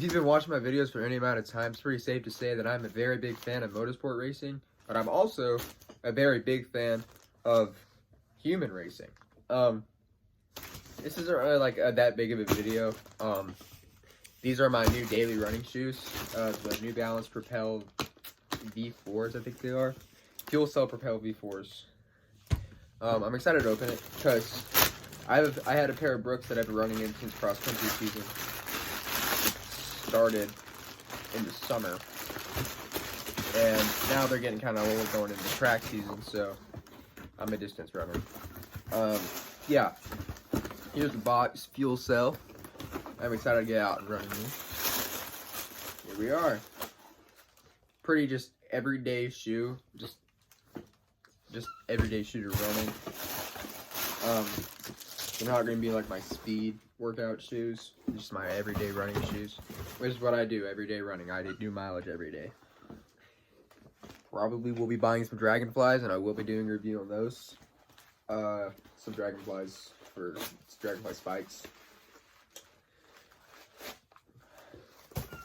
If you've been watching my videos for any amount of time, it's pretty safe to say that I'm a very big fan of motorsport racing, but I'm also a very big fan of human racing. This isn't really like that big of a video. These are my new daily running shoes, the New Balance Propel V4s, I think they are. Fuel cell Propel V4s. I'm excited to open it because I had a pair of Brooks that I've been running in since cross country season started in the summer, and now they're getting kind of old going into track season, so I'm a distance runner. Yeah, here's the box, fuel cell. I'm excited to get out and run these. Here we are. Pretty just everyday shoe, just everyday shoe to running. They're not gonna be like my speed workout shoes, just my everyday running shoes, which is what I do everyday running. I do mileage every day. Probably will be buying some dragonflies, and I will be doing a review on those. Some dragonflies for dragonfly spikes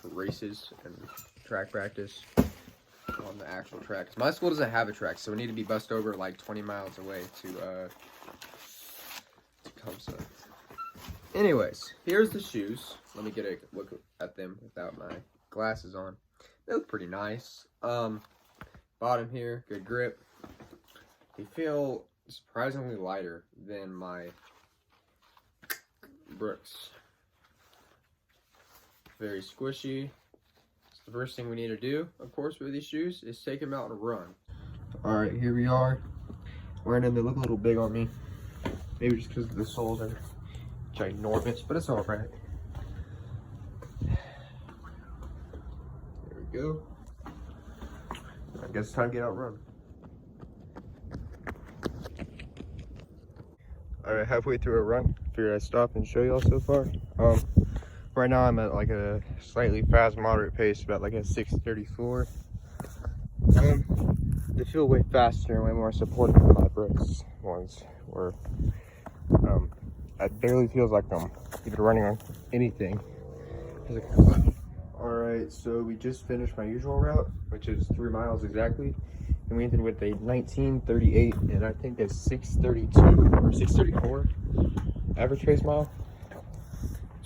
for races and track practice on the actual track. My school doesn't have a track, so we need to be bussed over like 20 miles away to come. So, anyways, here's the shoes. Let me get a look at them without my glasses on. They look pretty nice. Bottom here, good grip. They feel surprisingly lighter than my Brooks. Very squishy. The first thing we need to do, of course, with these shoes is take them out and run. All right, here we are. Wearing them, they look a little big on me. Maybe just because the soles are ginormous, but it's all right. There we go. I guess it's time to get out and run. All right, halfway through a run. Figured I'd stop and show y'all so far. Right now I'm at like a slightly fast, moderate pace, about like a 6:34. They feel way faster and way more supportive than my Brooks ones, where it barely feels like I'm even running on anything. All right, so we just finished my usual route, which is 3 miles exactly, and we ended with a 19:38 and I think a 6:32 or 6:34 average pace mile.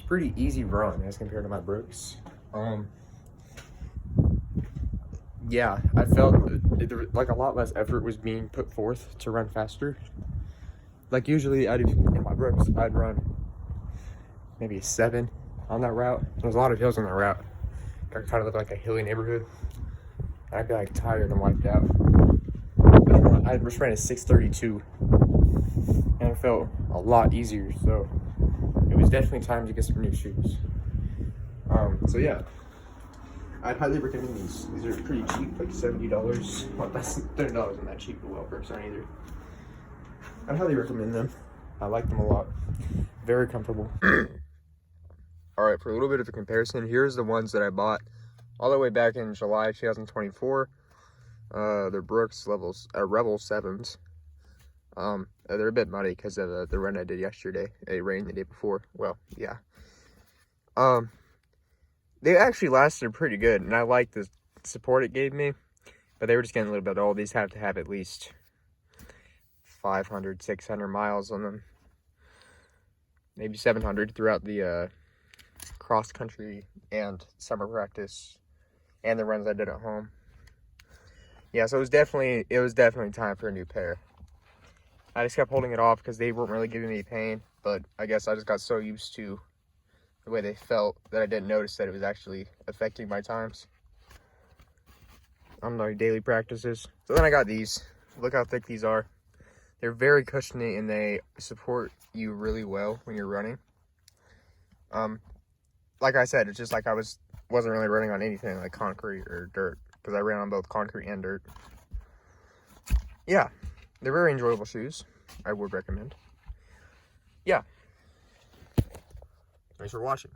Pretty easy run as compared to my Brooks. Yeah, I felt like a lot less effort was being put forth to run faster. Like usually in my Brooks, I'd run maybe a 7 on that route. There's a lot of hills on that route. It kind of looked like a hilly neighborhood. I'd be like tired and wiped out. But I just ran a 6:32 and it felt a lot easier, so it was definitely time to get some new shoes. So yeah, I'd highly recommend these. These are pretty cheap, like $70. Well, that's $30 isn't that cheap, but well, Brooks aren't either. I'd highly recommend them. I like them a lot. Very comfortable. All right, for a little bit of a comparison, here's the ones that I bought all the way back in July 2024. They're Brooks Rebel 7s. They're a bit muddy because of the run I did yesterday. It rained the day before. Well, yeah. They actually lasted pretty good, and I like the support it gave me, but they were just getting a little bit old. These have to have at least 500, 600 miles on them. Maybe 700 throughout the cross country and summer practice and the runs I did at home. Yeah, so it was definitely time for a new pair. I just kept holding it off because they weren't really giving me pain, but I guess I just got so used to the way they felt that I didn't notice that it was actually affecting my times on my daily practices. So then I got these. Look how thick these are. They're very cushiony and they support you really well when you're running. Like I said, it's just like I wasn't really running on anything like concrete or dirt, because I ran on both concrete and dirt. Yeah. They're very enjoyable shoes. I would recommend. Yeah. Thanks for watching.